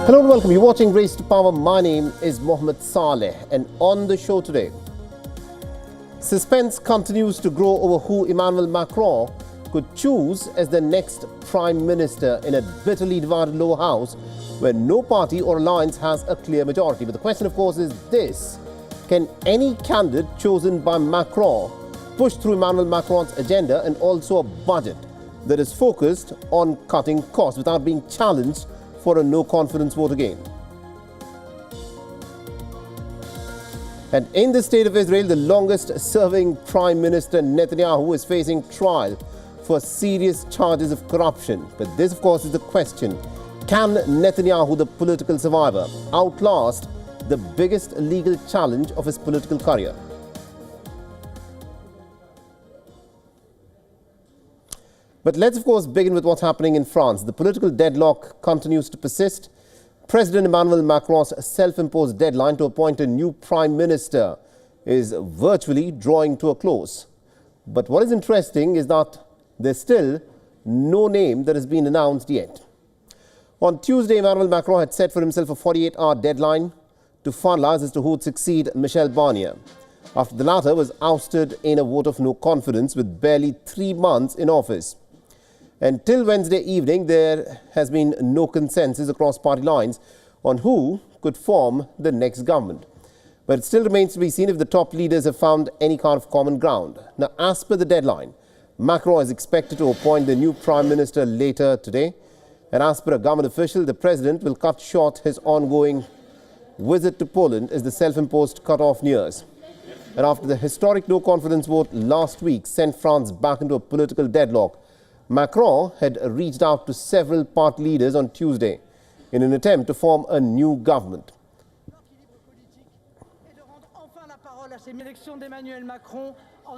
Hello and welcome. You're watching Race to Power. My name is Mohammed Saleh, and on the show today, suspense continues to grow over who Emmanuel Macron could choose as the next Prime Minister in a bitterly divided lower house where no party or alliance has a clear majority. But the question, of course, is this: can any candidate chosen by Macron push through Emmanuel Macron's agenda and also a budget that is focused on cutting costs without being challenged for a no-confidence vote again? And in the state of Israel, the longest-serving Prime Minister Netanyahu is facing trial for serious charges of corruption. But this, of course, is the question: can Netanyahu, the political survivor, outlast the biggest legal challenge of his political career? But let's, of course, begin with what's happening in France. The political deadlock continues to persist. President Emmanuel Macron's self-imposed deadline to appoint a new prime minister is virtually drawing to a close. But what is interesting is that there's still no name that has been announced yet. On Tuesday, Emmanuel Macron had set for himself a 48-hour deadline to finalize as to who would succeed Michel Barnier, after the latter was ousted in a vote of no confidence with barely 3 months in office. Until Wednesday evening, there has been no consensus across party lines on who could form the next government. But it still remains to be seen if the top leaders have found any kind of common ground. Now, as per the deadline, Macron is expected to appoint the new prime minister later today. And as per a government official, the president will cut short his ongoing visit to Poland as the self-imposed cut-off nears. And after the historic no-confidence vote last week sent France back into a political deadlock, Macron had reached out to several party leaders on Tuesday in an attempt to form a new government.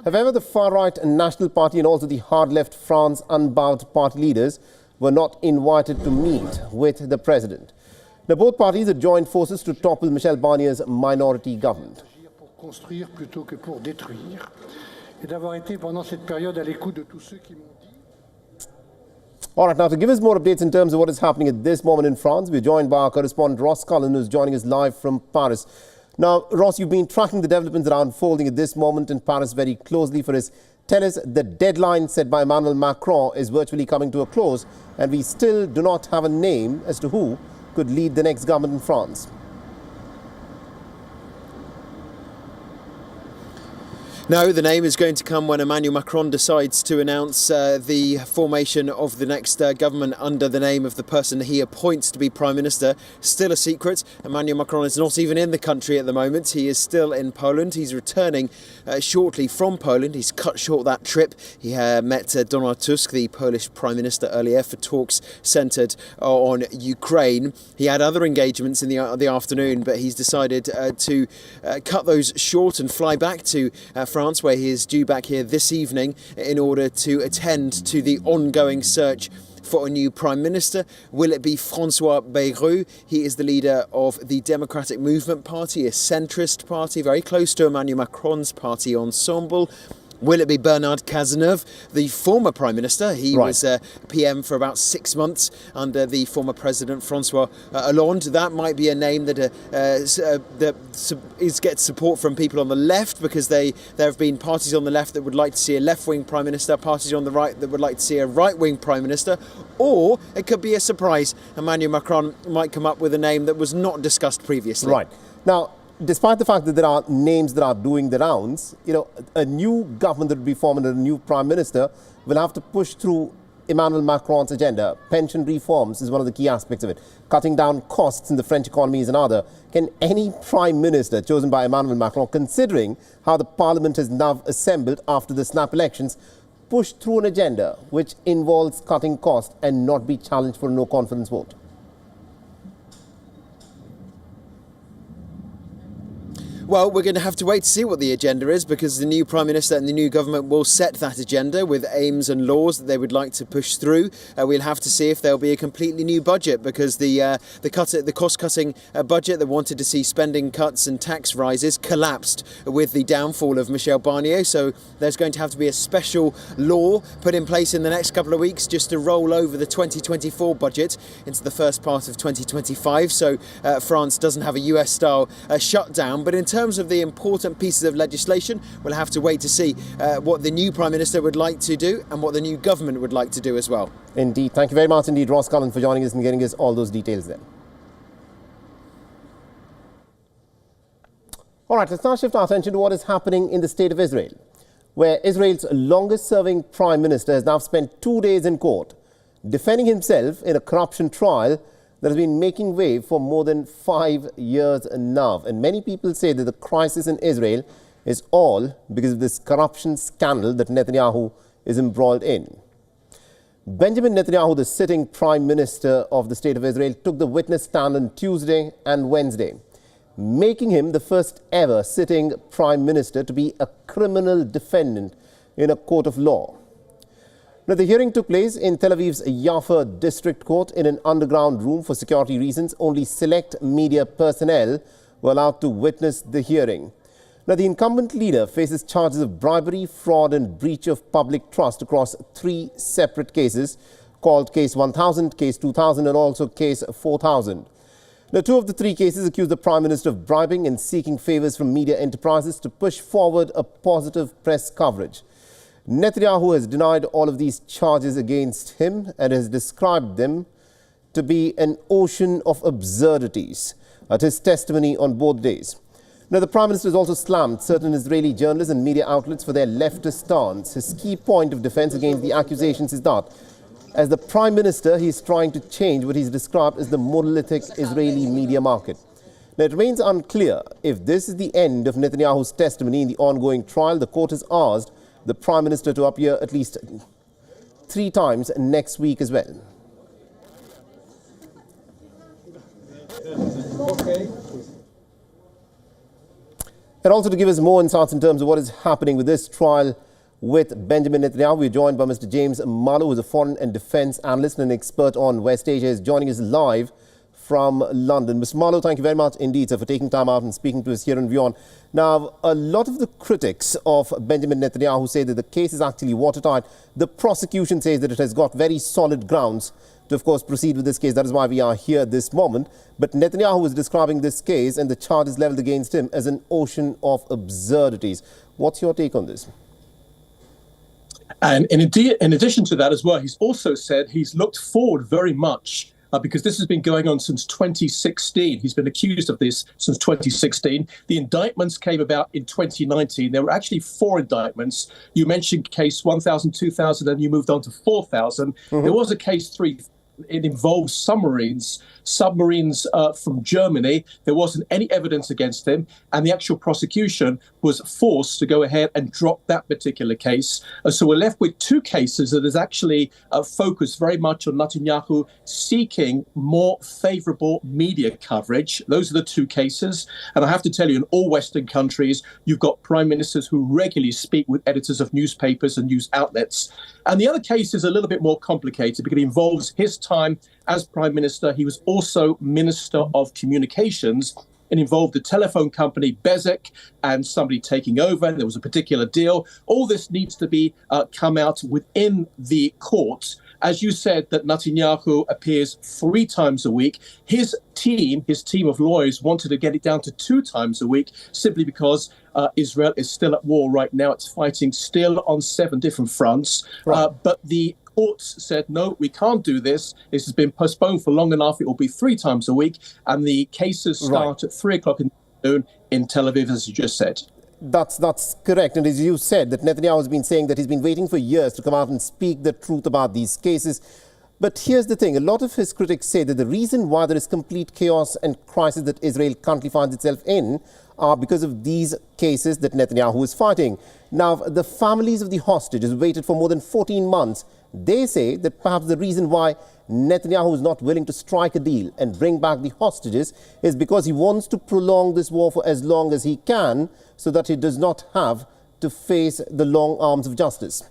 However, the far-right National Party and also the hard-left France Unbowed party leaders were not invited to meet with the president. Now, both parties had joined forces to topple Michel Barnier's minority government. All right, now to give us more updates in terms of what is happening at this moment in France, we're joined by our correspondent Ross Cullen, who's joining us live from Paris. Now, Ross, you've been tracking the developments that are unfolding at this moment in Paris very closely for us. Tell us, the deadline set by Emmanuel Macron is virtually coming to a close, and we still do not have a name as to who could lead the next government in France. No, the name is going to come when Emmanuel Macron decides to announce the formation of the next government under the name of the person he appoints to be Prime Minister. Still a secret. Emmanuel Macron is not even in the country at the moment. He is still in Poland. He's returning shortly from Poland. He's cut short that trip. He met Donald Tusk, the Polish Prime Minister, earlier for talks centred on Ukraine. He had other engagements in the afternoon, but he's decided to cut those short and fly back to France, where he is due back here this evening in order to attend to the ongoing search for a new Prime Minister. Will it be François Bayrou? He is the leader of the Democratic Movement Party, a centrist party, very close to Emmanuel Macron's party Ensemble. Will it be Bernard Cazeneuve, the former Prime Minister? He was PM for about 6 months under the former President François Hollande. That might be a name that gets support from people on the left, because there have been parties on the left that would like to see a left-wing Prime Minister, parties on the right that would like to see a right-wing Prime Minister. Or it could be a surprise. Emmanuel Macron might come up with a name that was not discussed previously. Right. Now, despite the fact that there are names that are doing the rounds, a new government that will be formed and a new prime minister will have to push through Emmanuel Macron's agenda. Pension reforms is one of the key aspects of it. Cutting down costs in the French economy is another. Can any prime minister chosen by Emmanuel Macron, considering how the parliament has now assembled after the snap elections, push through an agenda which involves cutting costs and not be challenged for a no-confidence vote? Well, we're going to have to wait to see what the agenda is, because the new Prime Minister and the new government will set that agenda with aims and laws that they would like to push through. We'll have to see if there'll be a completely new budget, because the cost-cutting budget that wanted to see spending cuts and tax rises collapsed with the downfall of Michel Barnier. So there's going to have to be a special law put in place in the next couple of weeks just to roll over the 2024 budget into the first part of 2025. So France doesn't have a US-style shutdown. But in terms of the important pieces of legislation, we'll have to wait to see what the new Prime Minister would like to do and what the new government would like to do as well. Indeed. Thank you very much indeed, Ross Cullen, for joining us and getting us all those details then. All right, let's now shift our attention to what is happening in the state of Israel, where Israel's longest-serving Prime Minister has now spent 2 days in court defending himself in a corruption trial that has been making wave for more than 5 years now. And many people say that the crisis in Israel is all because of this corruption scandal that Netanyahu is embroiled in. Benjamin Netanyahu, the sitting Prime Minister of the State of Israel, took the witness stand on Tuesday and Wednesday, making him the first ever sitting Prime Minister to be a criminal defendant in a court of law. Now, the hearing took place in Tel Aviv's Yafa District Court in an underground room for security reasons. Only select media personnel were allowed to witness the hearing. Now, the incumbent leader faces charges of bribery, fraud and breach of public trust across 3 separate cases called Case 1000, Case 2000 and also Case 4000. Now, 2 of the 3 cases accuse the Prime Minister of bribing and seeking favours from media enterprises to push forward a positive press coverage. Netanyahu has denied all of these charges against him and has described them to be an ocean of absurdities at his testimony on both days. Now, the Prime Minister has also slammed certain Israeli journalists and media outlets for their leftist stance. His key point of defense against the accusations is that, as the Prime Minister, he is trying to change what he's described as the monolithic Israeli media market. Now, it remains unclear if this is the end of Netanyahu's testimony in the ongoing trial. The court has asked the Prime Minister to appear at least 3 times next week as well. And also to give us more insights in terms of what is happening with this trial with Benjamin Netanyahu, we're joined by Mr. James Malu, who is a foreign and defence analyst and an expert on West Asia, is joining us live from London. Mr. Malu, thank you very much indeed, sir, for taking time out and speaking to us here on WION. Now, a lot of the critics of Benjamin Netanyahu say that the case is actually watertight. The prosecution says that it has got very solid grounds to, of course, proceed with this case. That is why we are here at this moment. But Netanyahu is describing this case and the charges leveled against him as an ocean of absurdities. What's your take on this? And in addition to that as well, he's also said he's looked forward very much because this has been going on since 2016. He's been accused of this since 2016. The indictments came about in 2019. There were actually 4 indictments. You mentioned case 1000, 2000, and you moved on to 4000. There was a case 3. It involved submarines from Germany. There wasn't any evidence against him, and the actual prosecution was forced to go ahead and drop that particular case. So we're left with 2 cases that is actually focused very much on Netanyahu seeking more favourable media coverage. Those are the 2 cases. And I have to tell you, in all Western countries, you've got prime ministers who regularly speak with editors of newspapers and news outlets. And the other case is a little bit more complicated because it involves his time as Prime Minister. He was also Minister of Communications. It involved the telephone company Bezeq and somebody taking over. There was a particular deal. All this needs to be come out within the court. As you said, that Netanyahu appears 3 times a week. His team of lawyers wanted to get it down to 2 times a week simply because Israel is still at war right now. It's fighting still on 7 different fronts. Right. But the courts said, no, we can't do this. This has been postponed for long enough. It will be 3 times a week. And the cases start at 3 o'clock in the afternoon in Tel Aviv, as you just said. That's correct. And as you said, that Netanyahu has been saying that he's been waiting for years to come out and speak the truth about these cases. But here's the thing. A lot of his critics say that the reason why there is complete chaos and crisis that Israel currently finds itself in are because of these cases that Netanyahu is fighting. Now, the families of the hostages waited for more than 14 months. They say that perhaps the reason why Netanyahu is not willing to strike a deal and bring back the hostages is because he wants to prolong this war for as long as he can so that he does not have to face the long arms of justice.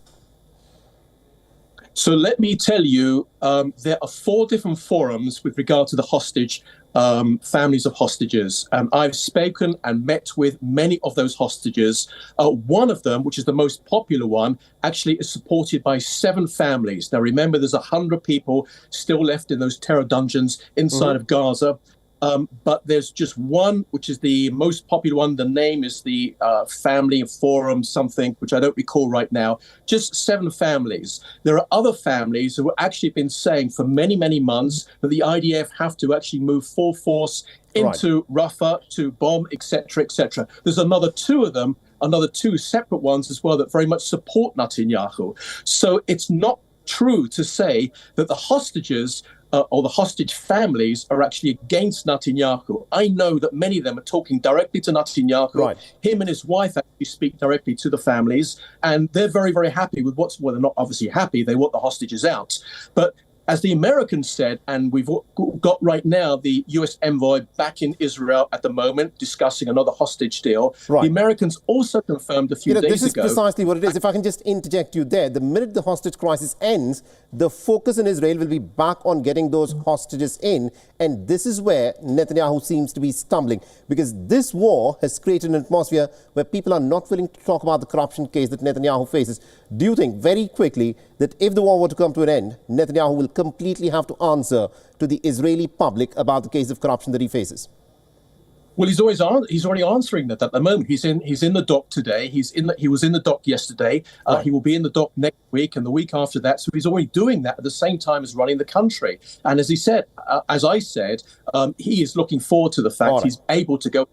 So let me tell you, there are 4 different forums with regard to the hostage, families of hostages. And I've spoken and met with many of those hostages. One of them, which is the most popular one, actually is supported by 7 families. Now, remember, there's 100 people still left in those terror dungeons inside of Gaza. But there's just one, which is the most popular one. The name is the Family Forum something, which I don't recall right now. Just 7 families. There are other families who have actually been saying for many, many months that the IDF have to actually move full force into Rafah to bomb, etc., etc. There's another 2 of them, another 2 separate ones as well that very much support Netanyahu. So it's not true to say that the hostages or the hostage families are actually against Netanyahu. I know that many of them are talking directly to Netanyahu. Right. Him and his wife actually speak directly to the families, and they're very, very happy with well, they're not obviously happy. They want the hostages out. But as the Americans said, and we've got right now the U.S. envoy back in Israel at the moment discussing another hostage deal. Right. The Americans also confirmed a few days ago. This is precisely what it is. If I can just interject you there, the minute the hostage crisis ends, the focus in Israel will be back on getting those hostages in. And this is where Netanyahu seems to be stumbling, because this war has created an atmosphere where people are not willing to talk about the corruption case that Netanyahu faces. Do you think, very quickly, that if the war were to come to an end, Netanyahu will completely have to answer to the Israeli public about the case of corruption that he faces? Well, he's already answering that at the moment. He's in the dock today. He was in the dock yesterday. Right. He will be in the dock next week and the week after that. So he's already doing that at the same time as running the country. And as he said, as I said, he is looking forward to the fact he's able to go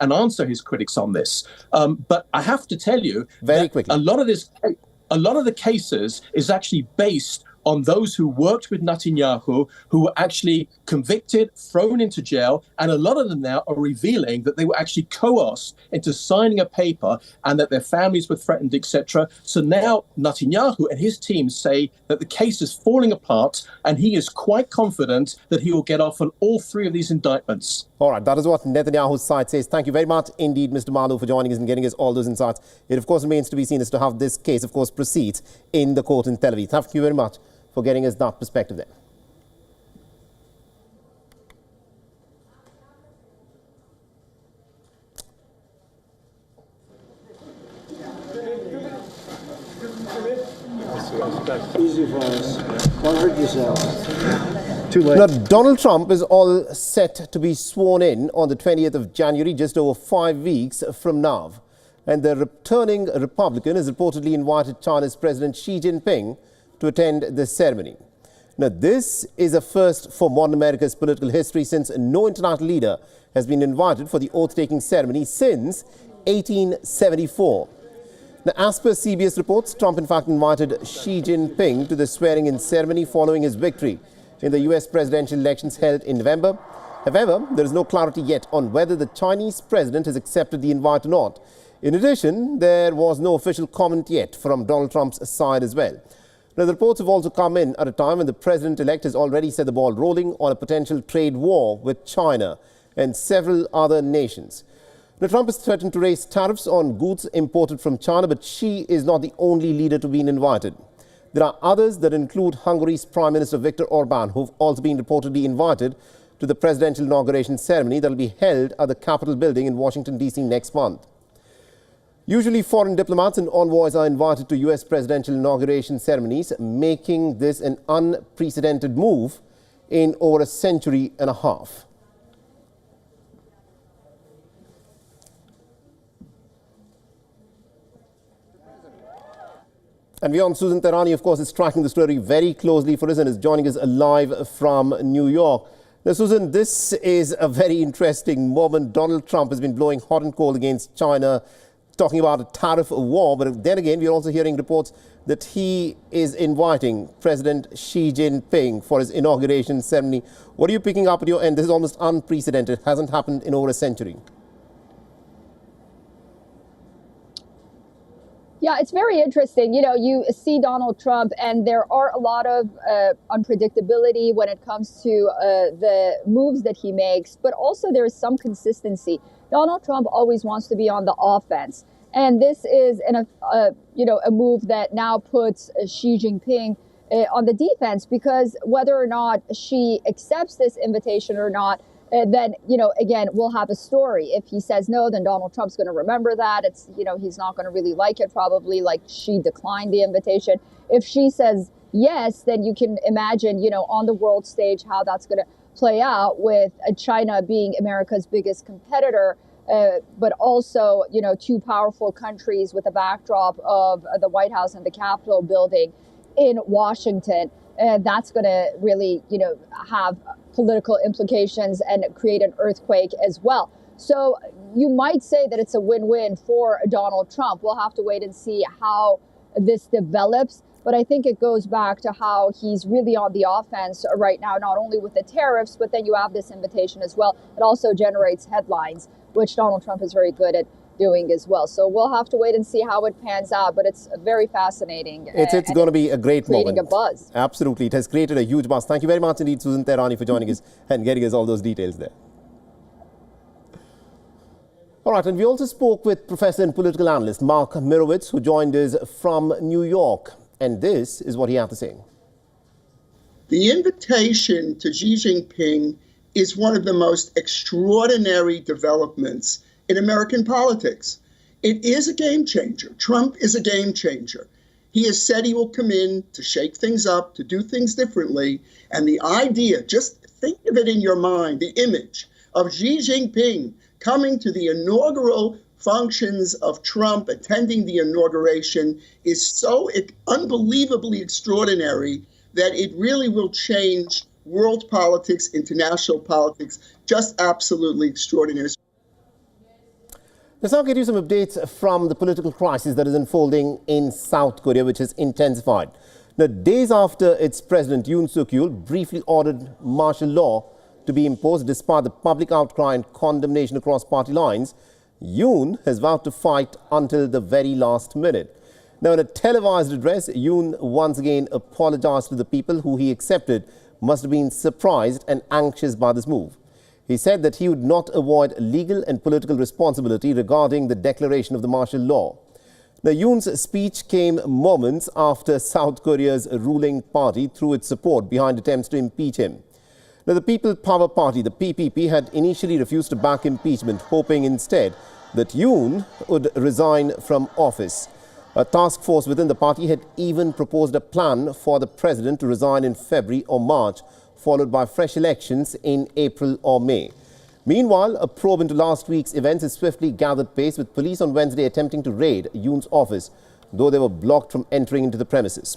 and answer his critics on this. But I have to tell you, very quickly, a lot of the cases is actually based on those who worked with Netanyahu, who were actually convicted, thrown into jail, and a lot of them now are revealing that they were actually coerced into signing a paper and that their families were threatened, etc. So now Netanyahu and his team say that the case is falling apart, and he is quite confident that he will get off on all 3 of these indictments. All right, that is what Netanyahu's side says. Thank you very much indeed, Mr. Malu, for joining us and getting us all those insights. It, of course, remains to be seen as to how this case, of course, proceeds in the court in Tel Aviv. Thank you very much for getting us that perspective there. Easy for us. Don't hurt yourself. Too late. Now, Donald Trump is all set to be sworn in on the 20th of January, just over 5 weeks from now. And the returning Republican has reportedly invited China's President Xi Jinping to attend the ceremony. Now, this is a first for modern America's political history, since no international leader has been invited for the oath-taking ceremony since 1874. Now, as per CBS reports, Trump in fact invited Xi Jinping to the swearing-in ceremony following his victory in the U.S. presidential elections held in November. However, there is no clarity yet on whether the Chinese president has accepted the invite or not. In addition, there was no official comment yet from Donald Trump's side as well. Now, the reports have also come in at a time when the president-elect has already set the ball rolling on a potential trade war with China and several other nations. Now, Trump has threatened to raise tariffs on goods imported from China, but Xi is not the only leader to be invited. There are others that include Hungary's Prime Minister Viktor Orban, who have also been reportedly invited to the presidential inauguration ceremony that will be held at the Capitol building in Washington, D.C. next month. Usually, foreign diplomats and envoys are invited to U.S. presidential inauguration ceremonies, making this an unprecedented move in over a century and a half. And WION Susan Tehrani, of course, is tracking the story very closely for us and is joining us live from New York. Now, Susan, this is a very interesting moment. Donald Trump has been blowing hot and cold against China, talking about a tariff war. But then again, we're also hearing reports that he is inviting President Xi Jinping for his inauguration ceremony. What are you picking up at your end? This is almost unprecedented. It hasn't happened in over a century. Yeah, it's very interesting. You know, you see Donald Trump, and there are a lot of unpredictability when it comes to the moves that he makes, but also there is some consistency. Donald Trump always wants to be on the offense, and this is a move that now puts Xi Jinping on the defense, because whether or not she accepts this invitation or not, then, again, we'll have a story. If he says no, then Donald Trump's going to remember that. He's not going to really like it, probably, like she declined the invitation. If she says yes, then you can imagine, on the world stage, how that's going to play out, with China being America's biggest competitor, but also, two powerful countries with a backdrop of the White House and the Capitol building in Washington. That's going to really, have political implications and create an earthquake as well. So you might say that it's a win-win for Donald Trump. We'll have to wait and see how this develops. But I think it goes back to how he's really on the offense right now, not only with the tariffs, but then you have this invitation as well. It also generates headlines, which Donald Trump is very good at doing as well. So we'll have to wait and see how it pans out, but it's very fascinating. It's going to be a great moment. Creating a buzz. Absolutely. It has created a huge buzz. Thank you very much indeed, Susan Tehrani, for joining us and getting us all those details there. All right, and we also spoke with professor and political analyst Mark Mirowitz, who joined us from New York. And this is what he had to say. The invitation to Xi Jinping is one of the most extraordinary developments in American politics. It is a game changer. Trump is a game changer. He has said he will come in to shake things up, to do things differently. And the idea, just think of it in your mind, the image of Xi Jinping coming to the inaugural functions of Trump, attending the inauguration, is so unbelievably extraordinary that it really will change world politics, international politics, just absolutely extraordinary. Let's now get you some updates from the political crisis that is unfolding in South Korea, which has intensified. Now, days after its president, Yoon Suk-yeol, briefly ordered martial law to be imposed despite the public outcry and condemnation across party lines, Yoon has vowed to fight until the very last minute. Now, in a televised address, Yoon once again apologized to the people who he accepted must have been surprised and anxious by this move. He said that he would not avoid legal and political responsibility regarding the declaration of the martial law. Now, Yoon's speech came moments after South Korea's ruling party threw its support behind attempts to impeach him. Now, the People Power Party, the PPP, had initially refused to back impeachment, hoping instead that Yoon would resign from office. A task force within the party had even proposed a plan for the president to resign in February or March, followed by fresh elections in April or May. Meanwhile, a probe into last week's events has swiftly gathered pace, with police on Wednesday attempting to raid Yoon's office, though they were blocked from entering into the premises.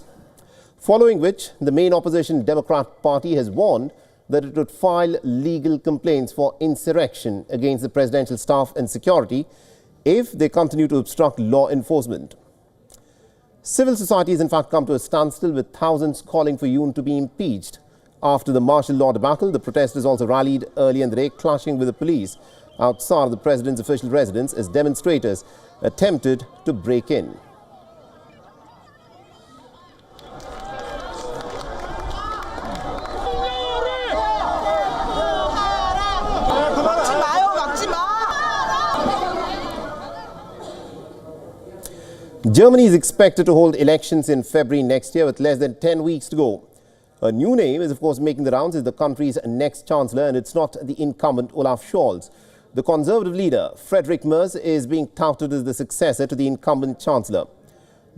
Following which, the main opposition Democrat Party has warned that it would file legal complaints for insurrection against the presidential staff and security if they continue to obstruct law enforcement. Civil society has in fact come to a standstill, with thousands calling for Yoon to be impeached. After the martial law debacle, the protesters also rallied early in the day, clashing with the police outside of the president's official residence as demonstrators attempted to break in. Germany is expected to hold elections in February next year, with less than 10 weeks to go. A new name is, of course, making the rounds as the country's next chancellor, and it's not the incumbent Olaf Scholz. The Conservative leader, Friedrich Merz, is being touted as the successor to the incumbent chancellor.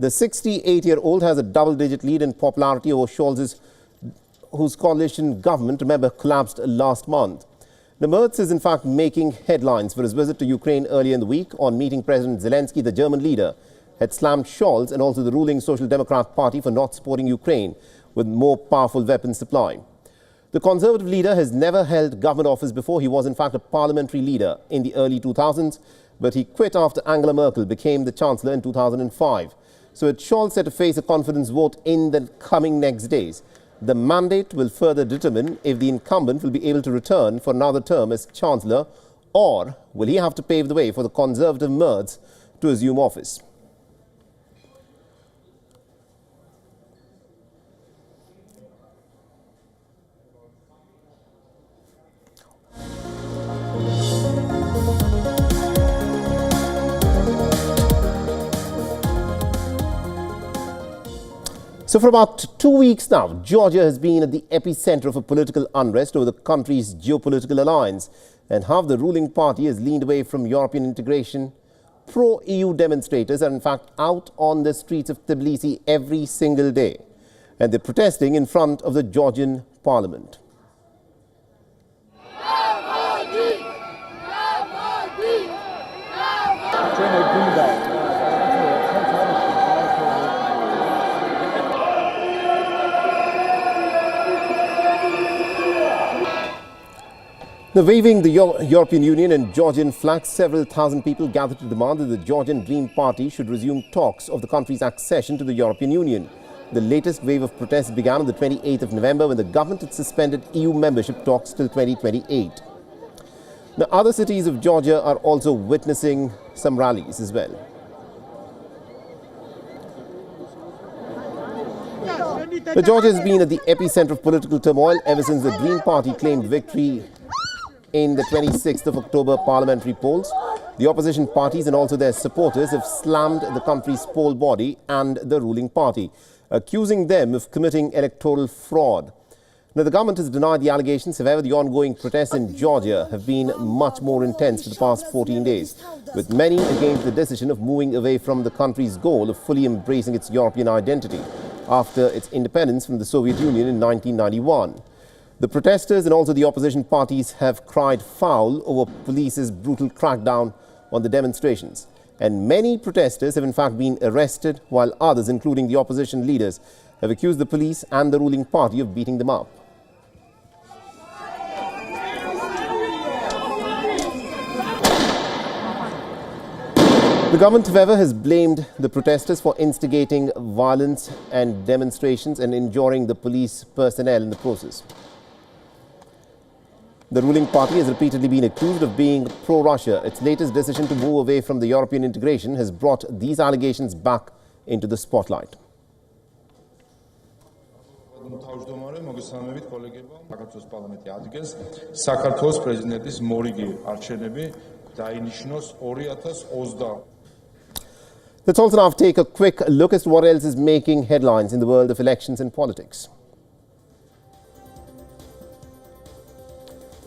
The 68-year-old has a double-digit lead in popularity over Scholz's, whose coalition government, remember, collapsed last month. The Merz is, in fact, making headlines for his visit to Ukraine earlier in the week. On meeting President Zelensky, the German leader had slammed Scholz and also the ruling Social Democrat Party for not supporting Ukraine with more powerful weapons supply. The Conservative leader has never held government office before. He was in fact a parliamentary leader in the early 2000s, but he quit after Angela Merkel became the chancellor in 2005. So it's Scholz set to face a confidence vote in the coming next days. The mandate will further determine if the incumbent will be able to return for another term as chancellor, or will he have to pave the way for the Conservative Merz to assume office. So for about 2 weeks now, Georgia has been at the epicenter of a political unrest over the country's geopolitical alliance, and half the ruling party has leaned away from European integration. Pro-EU demonstrators are in fact out on the streets of Tbilisi every single day, and they're protesting in front of the Georgian parliament. Now, waving the European Union and Georgian flags, several thousand people gathered to demand that the Georgian Dream Party should resume talks of the country's accession to the European Union. The latest wave of protests began on the 28th of November when the government had suspended EU membership talks till 2028. Now, other cities of Georgia are also witnessing some rallies as well. Georgia has been at the epicenter of political turmoil ever since the Dream Party claimed victory in the 26th of October parliamentary polls. The opposition parties and also their supporters have slammed the country's poll body and the ruling party, accusing them of committing electoral fraud. Now, the government has denied the allegations. However, the ongoing protests in Georgia have been much more intense for the past 14 days, with many against the decision of moving away from the country's goal of fully embracing its European identity after its independence from the Soviet Union in 1991. The protesters and also the opposition parties have cried foul over police's brutal crackdown on the demonstrations. And many protesters have in fact been arrested, while others, including the opposition leaders, have accused the police and the ruling party of beating them up. The government, however, has blamed the protesters for instigating violence and demonstrations and injuring the police personnel in the process. The ruling party has repeatedly been accused of being pro-Russia. Its latest decision to move away from the European integration has brought these allegations back into the spotlight. Let's also now take a quick look as to what else is making headlines in the world of elections and politics.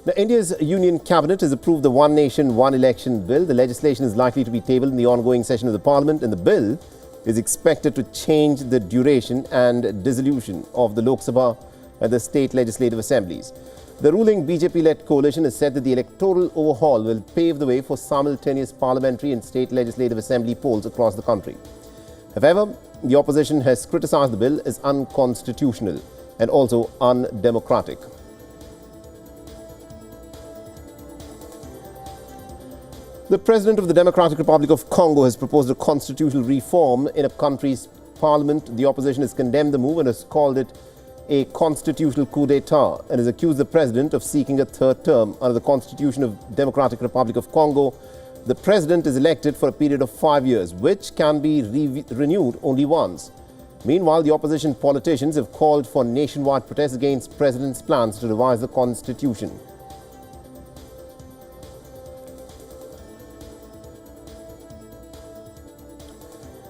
Now, India's Union Cabinet has approved the One Nation, One Election bill. The legislation is likely to be tabled in the ongoing session of the Parliament, and the bill is expected to change the duration and dissolution of the Lok Sabha and the state legislative assemblies. The ruling BJP-led coalition has said that the electoral overhaul will pave the way for simultaneous parliamentary and state legislative assembly polls across the country. However, the opposition has criticized the bill as unconstitutional and also undemocratic. The President of the Democratic Republic of Congo has proposed a constitutional reform in a country's parliament. The opposition has condemned the move and has called it a constitutional coup d'etat and has accused the president of seeking a third term. Under the Constitution of Democratic Republic of Congo, the president is elected for a period of 5 years, which can be renewed only once. Meanwhile, the opposition politicians have called for nationwide protests against the president's plans to revise the constitution.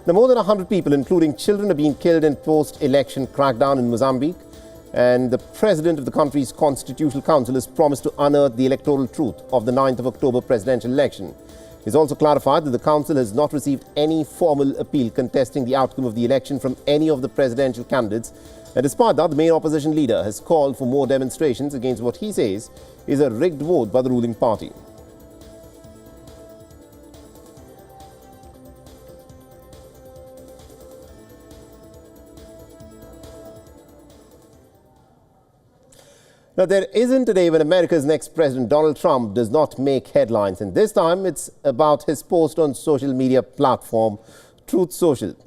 Now, more than 100 people, including children, are being killed in post-election crackdown in Mozambique, and the president of the country's Constitutional Council has promised to unearth the electoral truth of the 9th of October presidential election. He's also clarified that the council has not received any formal appeal contesting the outcome of the election from any of the presidential candidates. And despite that, the main opposition leader has called for more demonstrations against what he says is a rigged vote by the ruling party. Now, there isn't a day when America's next president, Donald Trump, does not make headlines. And this time, it's about his post on social media platform, Truth Social.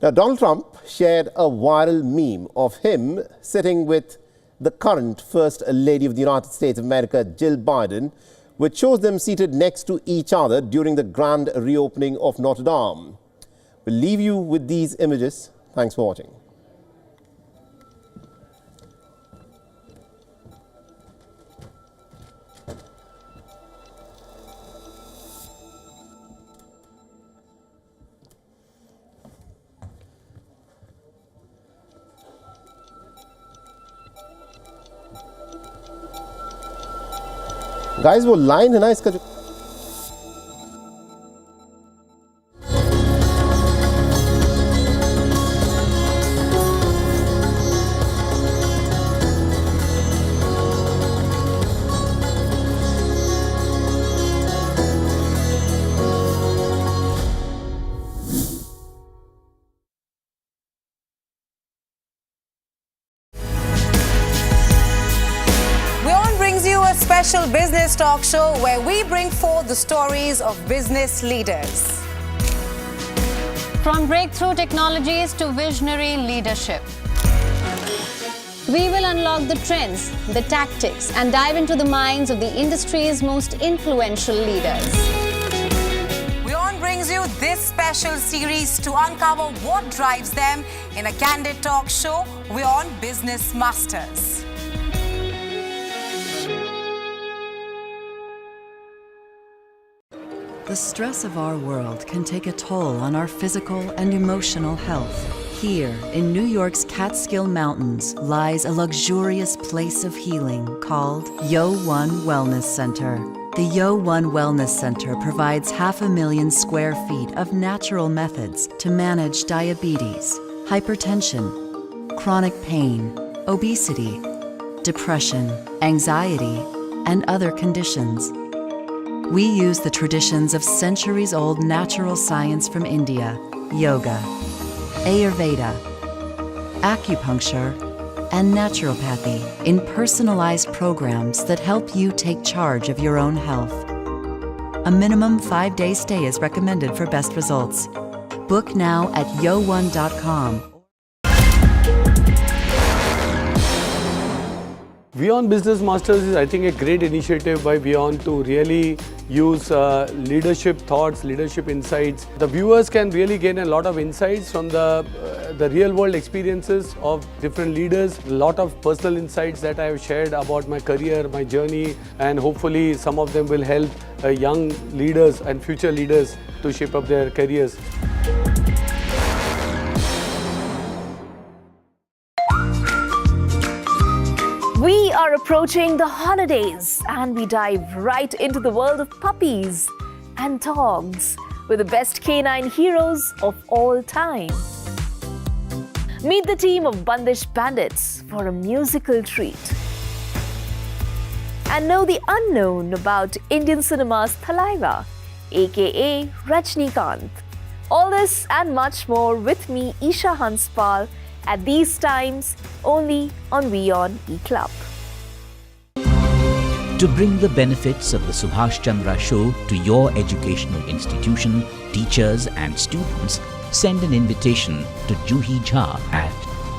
Now, Donald Trump shared a viral meme of him sitting with the current First Lady of the United States of America, Jill Biden, which shows them seated next to each other during the grand reopening of Notre Dame. We'll leave you with these images. Thanks for watching. Guys, वो line है ना इसका जो WION brings you a special business talk show where we bring forth the stories of business leaders. From breakthrough technologies to visionary leadership, we will unlock the trends, the tactics, and dive into the minds of the industry's most influential leaders. WION brings you this special series to uncover what drives them in a candid talk show, WION Business Masters. The stress of our world can take a toll on our physical and emotional health. Here, in New York's Catskill Mountains, lies a luxurious place of healing called WION Wellness Center. The WION Wellness Center provides 500,000 square feet of natural methods to manage diabetes, hypertension, chronic pain, obesity, depression, anxiety, and other conditions. We use the traditions of centuries-old natural science from India, yoga, Ayurveda, acupuncture, and naturopathy in personalized programs that help you take charge of your own health. A minimum 5-day stay is recommended for best results. Book now at yo1.com. WION Business Masters is, I think, a great initiative by WION to really use leadership thoughts, leadership insights. The viewers can really gain a lot of insights from the real-world experiences of different leaders. A lot of personal insights that I have shared about my career, my journey, and hopefully some of them will help young leaders and future leaders to shape up their careers. We are approaching the holidays and we dive right into the world of puppies and dogs with the best canine heroes of all time. Meet the team of Bandish Bandits for a musical treat. And know the unknown about Indian cinema's Thalaiva, aka Rajnikant. All this and much more with me, Isha Hanspal, at these times only on WION eClub. To bring the benefits of the Subhash Chandra Show to your educational institution, teachers and students, send an invitation to Juhi Jha at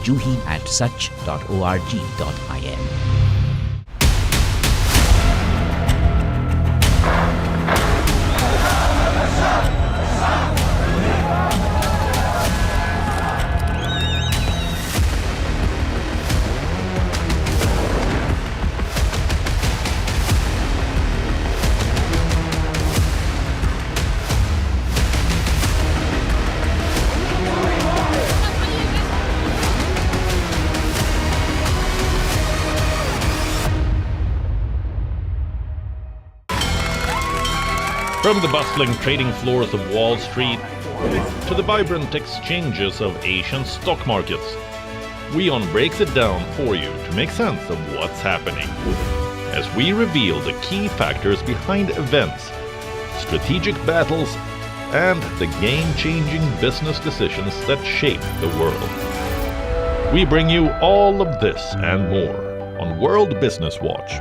juhi@such.org.in. From the bustling trading floors of Wall Street to the vibrant exchanges of Asian stock markets, WION breaks it down for you to make sense of what's happening as we reveal the key factors behind events, strategic battles, and the game-changing business decisions that shape the world. We bring you all of this and more on World Business Watch.